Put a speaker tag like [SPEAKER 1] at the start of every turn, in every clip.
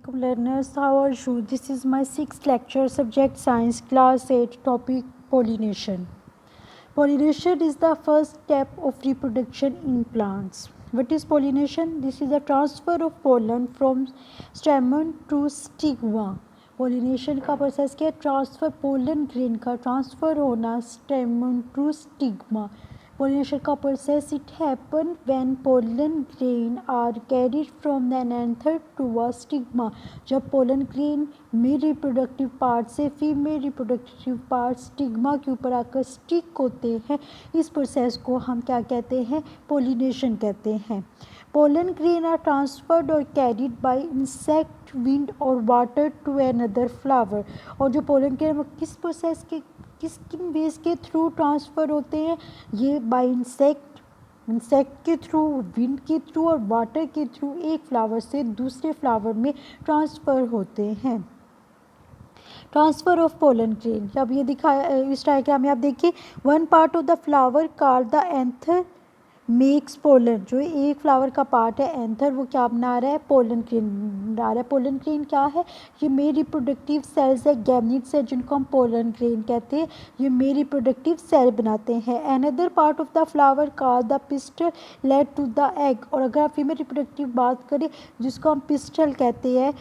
[SPEAKER 1] Assalamualaikum learners, how are you? This is my 6th lecture, subject science, class 8, topic pollination. Pollination is the first step of reproduction in plants. What is pollination? This is the transfer of pollen from stamen to stigma. Pollination का process क्या है? Transfer, pollen grain का transfer होना स्टेमन to stigma. Pollination का process it happen when pollen grain are carried from an anther to a stigma. जब pollen grain male reproductive part से female reproductive part stigma के ऊपर आकर stick होते हैं, इस process को हम क्या कहते हैं? Pollination कहते हैं. Pollen grain are transferred or carried by insect, wind or water to another flower. और जो pollen grain किस process के किन वेज के थ्रू ट्रांसफ़र होते हैं? ये बाय इंसेक्ट के थ्रू, विंड के थ्रू और वाटर के थ्रू एक फ्लावर से दूसरे फ्लावर में ट्रांसफ़र होते हैं. Transfer of pollen grain. अब ये दिखाया इस डायग्राम में आप देखिए, one part of the flower called the anther makes pollen. जो एक फ्लावर का पार्ट है एंथर, वो क्या बना रहा है? पोलन ग्रेन बना रहा है. पोलन ग्रेन क्या है? ये मेल रिप्रोडक्टिव सेल्स है, गैमेट्स है, जिनको हम पोलन ग्रेन कहते हैं. ये मेल रिप्रोडक्टिव सेल बनाते हैं. Another part of the flower called the pistil led to the egg. और अगर आप फीमेल रिप्रोडक्टिव बात करें, जिसको हम पिस्टल कहते हैं,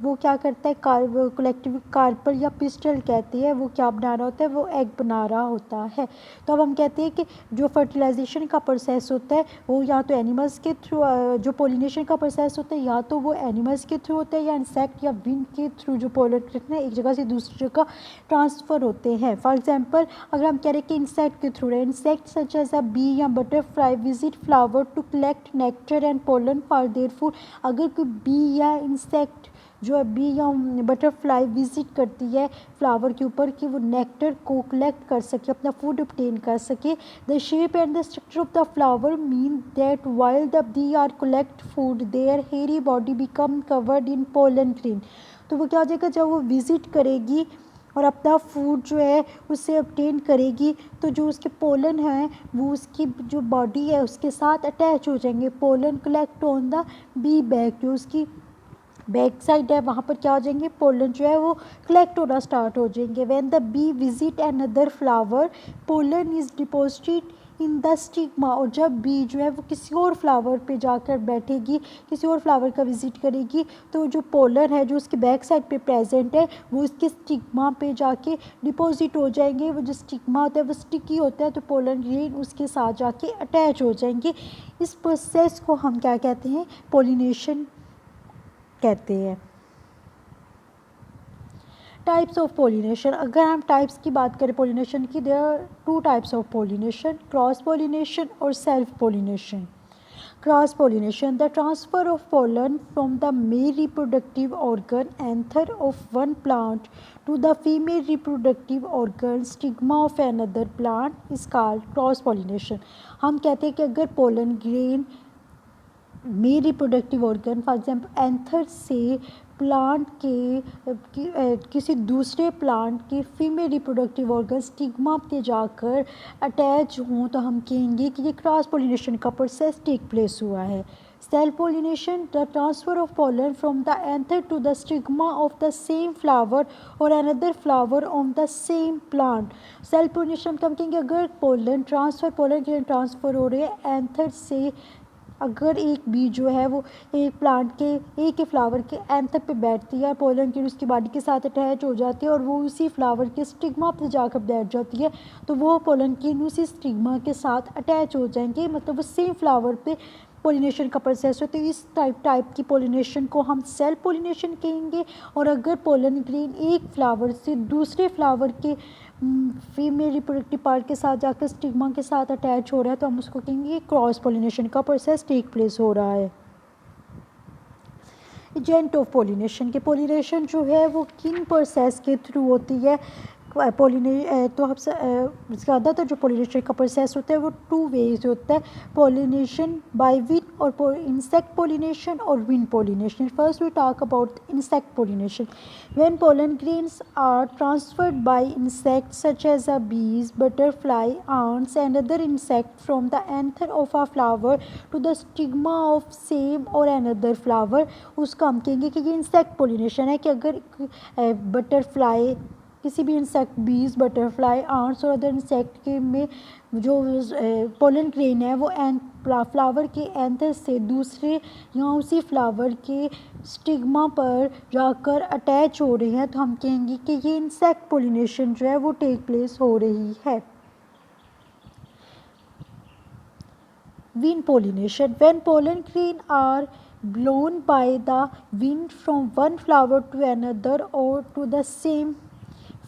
[SPEAKER 1] वो क्या करता है? कलेक्टिव कार्पल या पिस्टल कहते हैं, वो क्या बना रहा होता है? वो एग बना रहा होता है. तो अब हम कहते हैं कि जो फर्टिलाइजेशन का प्रोसेस होता है वो या तो एनिमल्स के थ्रू, जो पोलिनेशन का प्रोसेस होता है या तो वो एनिमल्स के थ्रू होता है या इंसेक्ट या विंड के थ्रू, जो पोलन एक जगह से दूसरी जगह ट्रांसफ़र होते हैं. फॉर एग्जांपल, अगर हम कह रहे हैं कि इंसेक्ट के थ्रू है, insect such as a bee या butterfly visit flower to collect nectar and pollen for their food. अगर कोई बी या इंसेक्ट जो है, बी या बटरफ्लाई विजिट करती है फ्लावर के ऊपर कि वो नेक्टर को कलेक्ट कर सके, अपना फूड ऑब्टेन कर सके. The shape and the structure of the flower mean that while the bee are collect food their hairy body become covered in pollen grain. तो वो क्या हो जाएगा? जब वो विजिट करेगी और अपना फूड जो है उससे ऑब्टेन करेगी, तो जो उसके पोलन हैं वो उसकी जो बॉडी है उसके साथ अटैच हो जाएंगे. Pollen collect on the be back, जो उसकी बैक साइड है वहाँ पर क्या हो जाएंगे? पोलन जो है वो कलेक्ट होना स्टार्ट हो जाएंगे. When the bee visit another flower pollen is deposited in the stigma. और जब बी जो है वो किसी और फ्लावर पे जाकर बैठेगी, किसी और फ्लावर का विजिट करेगी, तो जो पोलन है जो उसके बैक साइड पे प्रेजेंट है वो इसके स्टिग्मा पे जाके डिपॉजिट हो जाएंगे. वो जो स्टिग्मा होता है वो स्टिकी होता है, तो पोलन ग्रेन उसके साथ जाके अटैच हो जाएंगे. इस प्रोसेस को हम क्या कहते हैं? पोलिनेशन कहते हैं. Types of pollination. अगर हम टाइप्स की बात करें पोलिनेशन की, there are two types of pollination, cross pollination और self pollination. Cross pollination, the transfer of pollen from the male reproductive organ anther of one plant to the female reproductive organ stigma of another plant is called cross pollination. हम कहते हैं कि अगर pollen grain mail reproductive organ for example anther से plant के किसी दूसरे plant के फीमेल रिप्रोडक्टिव ऑर्गन स्टिग्मा पे जाकर अटैच हों, तो हम कहेंगे कि ये क्रॉस पोलिनेशन का प्रोसेस टेक प्लेस हुआ है. Self pollination, the transfer of pollen from the anther to the stigma of the same flower or another flower on the same plant. Self pollination हम कहेंगे अगर पोलन के transfer हो रहे हैं एंथर से, अगर एक बी जो है वो एक प्लांट के एक ही फ्लावर के एंथर पे बैठती है, पोलन की उसकी बॉडी के साथ अटैच हो जाती है और वो उसी फ्लावर के स्टिग्मा पे जाकर बैठ जाती है, तो वो पोलन की उसी स्टिग्मा के साथ अटैच हो जाएंगे. मतलब वो सेम फ्लावर पे पोलिनेशन का प्रोसेस हो. तो इस टाइप की पोलिनेशन को हम सेल्फ पोलिनेशन कहेंगे. और अगर पोलन ग्रेन एक फ्लावर से दूसरे फ्लावर के फीमेल रिप्रोडक्टिव पार्ट के साथ जाकर स्टिग्मा के साथ अटैच हो रहा है, तो हम उसको कहेंगे क्रॉस पोलिनेशन का प्रोसेस टेक प्लेस हो रहा है. एजेंट ऑफ पोलिनेशन के पोलिनेशन जो है वो किन प्रोसेस के थ्रू होती है? तो हम ज़्यादातर जो पोलिनेशन का प्रोसेस होता है वो 2 वेज होता है, पोलिनेशन बाय विन और इंसेक्ट पोलिनेशन और wind pollination. First we talk about insect pollination. When pollen grains are transferred by insects such as a bees, butterfly, ants and other insect from the anther of a flower to the stigma of same or another flower, उसका हम कहेंगे कि ये insect pollination है. कि अगर butterfly, किसी भी इंसेक्ट, बीज, बटरफ्लाई, आंट्स और अदर इंसेक्ट के में जो पोलन ग्रेन है वो फ्लावर के एंथर से दूसरे या उसी फ्लावर के स्टिग्मा पर जाकर अटैच हो रहे हैं, तो हम कहेंगे कि ये इंसेक्ट पोलिनेशन जो है वो टेक प्लेस हो रही है. Wind pollination. When pollen grain are blown by the wind from one flower to another or to the same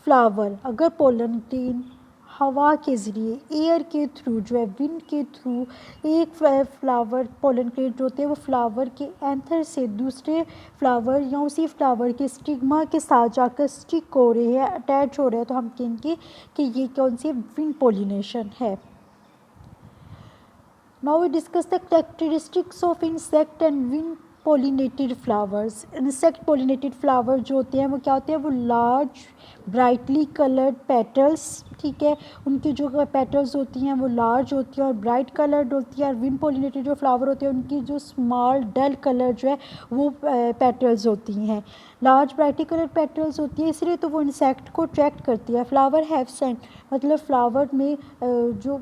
[SPEAKER 1] flower, अगर पोलन ग्रेन हवा के ज़रिए, एयर के थ्रू जो है, विंड के थ्रू एक फ्लावर, पोलन ग्रेन जो होते हैं वो फ्लावर के एंथर से दूसरे फ्लावर या उसी फ्लावर के स्टिग्मा के साथ जाकर स्टिक हो रहे हैं, अटैच हो रहे हैं, तो हम कहेंगे कि ये कौन सी विंड पोलिनेशन है. Now we discuss the characteristics of insect and wind pollinated flowers. Insect pollinated flower जो होते हैं वो क्या होते हैं, वो लार्ज ब्राइटली कलर्ड पेटल्स, ठीक है, उनकी जो पेटल्स होती हैं वो लार्ज होती हैं और ब्राइट कलर्ड होती है. और विंड पोलिनेटेड जो फ्लावर होते हैं उनकी जो स्मॉल डल कलर जो है वो पेटल्स होती हैं, लार्ज ब्राइटली कलर्ड पेटल्स होती है, इसलिए तो वो इंसेक्ट को अट्रैक्ट करती है. फ्लावर हैव सेंट, मतलब फ्लावर में जो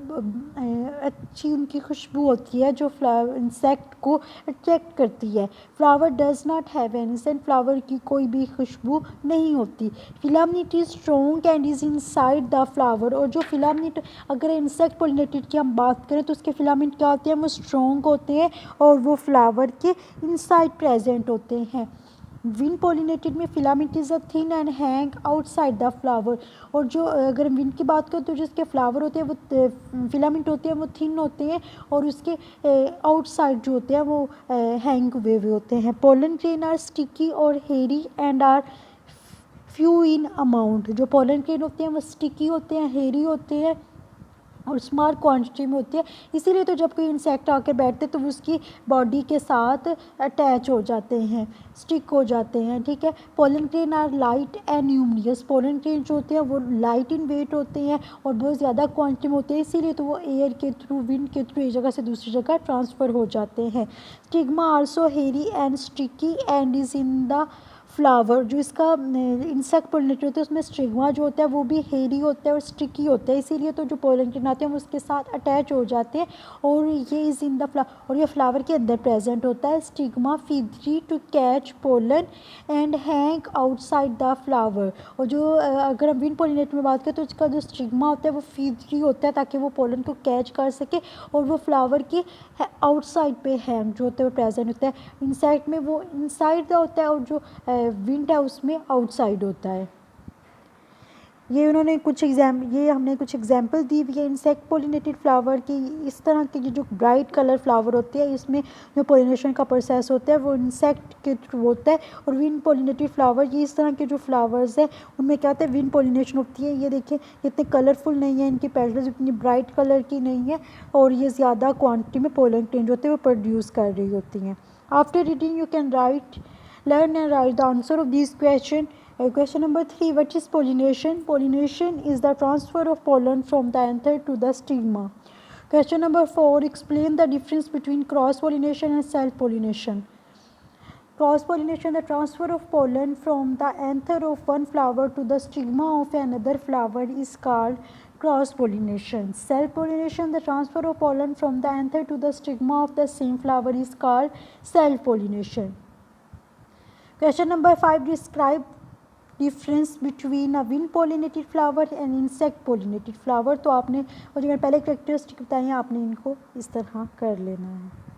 [SPEAKER 1] अच्छी उनकी खुशबू होती है जो इंसेक्ट को अट्रैक्ट करती है. Flower does not have any scent, flower की कोई भी खुशबू नहीं होती. Filament is strong and is inside the flower, और जो फिलामेंट, अगर इंसेक्ट पोलिनेटेड की हम बात करें तो उसके फिलामेंट क्या होते हैं, वो स्ट्रॉन्ग होते हैं और वो फ्लावर के इनसाइड प्रेजेंट होते हैं. विंड पोलिनेटेड में filament is a thin and hang outside the flower, और जो अगर हम विंड की बात करें तो जिसके फ्लावर होते हैं वो फिलामेंट होते हैं वो थिन होते हैं और उसके आउटसाइड जो होते हैं वो हैंग हुए हुए होते हैं. पोलन ग्रेन आर स्टिकी और hairy and are few in amount, जो पोलन ग्रेन होते हैं वो स्टिकी होते हैं, हेरी होते हैं और स्मॉल क्वांटिटी में होती है. इसीलिए तो जब कोई इंसेक्ट आकर बैठते हैं तो वो उसकी बॉडी के साथ अटैच हो जाते हैं, स्टिक हो जाते हैं, ठीक है. Pollen grain are light and numerous, pollen grain जो होते हैं वो लाइट इन वेट होते हैं और बहुत ज़्यादा क्वांटिटी में होते हैं, इसीलिए तो वो एयर के थ्रू, विंड के थ्रू एक जगह से दूसरी जगह ट्रांसफ़र हो जाते हैं. स्टिग्मा आल्सो हेरी and sticky and is in the flower, जो इसका इंसेक्ट पोलिनेटेड होता है उसमें स्टिग्मा जो होता है वो भी हेरी होता है और स्टिकी होता है, इसीलिए तो जो पोलन ग्रेन आते हैं वो उसके साथ अटैच हो जाते हैं और ये इज़ इन द फ्लावर, और ये फ्लावर के अंदर प्रेजेंट होता है. Stigma feathery to catch pollen and hang outside the flower, और जो अगर हम विंड पोलिनेटेड में बात करें तो इसका जो स्टिग्मा होता है वो फीदरी होता है ताकि वो पोलन को कैच कर सके और वो फ्लावर के आउटसाइड पे हैंग जो होता है वो प्रेजेंट होता है. इंसेक्ट में वो इनसाइड होता है और जो विंड है उसमें आउटसाइड होता है. ये हमने कुछ एग्जाम्पल दी हुई है इंसेक्ट पोलिनेटेड फ्लावर की. इस तरह के जो ब्राइट कलर फ्लावर होते हैं इसमें जो पोलिनेशन का प्रोसेस होता है वो इंसेक्ट के थ्रू होता है. और विंड पोलिनेटेड फ्लावर, ये इस तरह के जो फ्लावर्स हैं उनमें क्या होता है, विंड पोलिनेशन होती है. ये देखिए इतने कलरफुल नहीं है, इनकी पेटल्स इतनी ब्राइट कलर की नहीं है और ये ज़्यादा क्वान्टिटी में पोलन ग्रेन जो होते हैं वो प्रोड्यूस कर रही होती हैं. After reading you can learn and write the answer of these question. Question number 3, what is pollination? Pollination is the transfer of pollen from the anther to the stigma. Question number 4, explain the difference between cross pollination and self pollination. Cross pollination, the transfer of pollen from the anther of one flower to the stigma of another flower is called cross pollination. Self pollination, the transfer of pollen from the anther to the stigma of the same flower is called self pollination. Question number 5, describe difference between a wind pollinated flower and insect pollinated flower. तो आपने और जो मैंने पहले characteristic बताई हैं आपने इनको इस तरह कर लेना है.